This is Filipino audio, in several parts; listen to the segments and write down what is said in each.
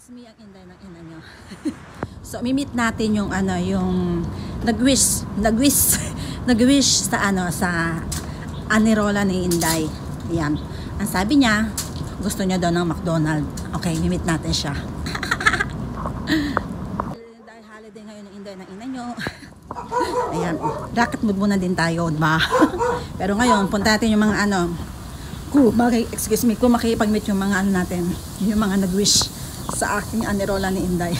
It's me ang inday ng ina nyo. So, mimit natin yung ano, yung nag-wish sa ano, sa anirola ni Inday. Yan. Ang sabi niya, gusto niya daw ng McDonald's. Okay, mimit natin siya. Dahil holiday ngayon ng Inday ng ina nyo. Ayan. Rocket mood muna din tayo, diba? Pero ngayon, punta natin yung mga ano, kung makikipag-meet yung mga ano natin, yung mga nag-wish sa aking anirola ni Inday.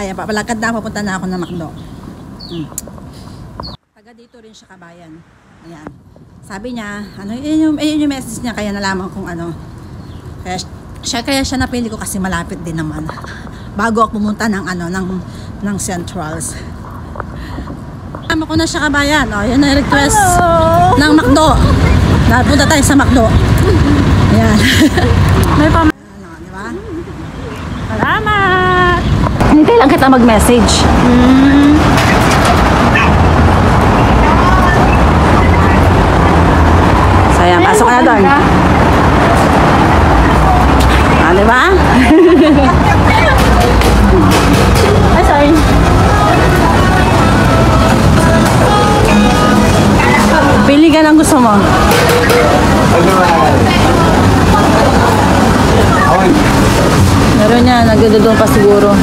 Ayan, papalakad na, papunta na ako ng McDo. Taga dito rin siya, kabayan. Ayan. Sabi niya, ano, yun yung message niya, kaya nalaman kung ano. Kaya siya napili ko kasi malapit din naman. Bago ako pumunta ng ano, ng Centrals. Tama ko na siya, kabayan. O, yun na request ng McDo. Punta tayo sa McDo. Ayan. May ano, di ba? Salamat! Hintay lang kita mag-message. Sayang, pasok ka na doon. Ah, di ba? Ay, sorry. Pili ka ng gusto mo. Meron niya, nagdududong pa siguro.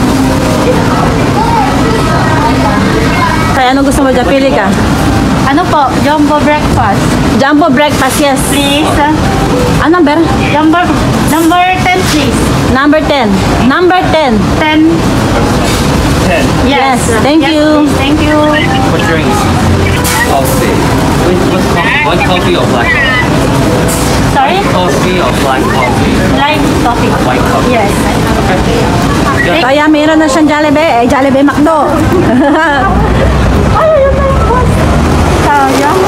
Kaya ano gusto mo dyan? Pili ka. Ano po? Jumbo breakfast. Jumbo breakfast, yes. Please. Ano number? Number 10, please. Number 10. Number 10. 10. 10. Yes, thank you. Please. Thank you. What drinks? Coffee. White coffee or black coffee? Sorry? Coffee or black coffee? Light coffee. White coffee. Yes. Okay. Kaya meron na siyang Jollibee. Jollibee McDo. Ay, yun na yung boss. Sayang.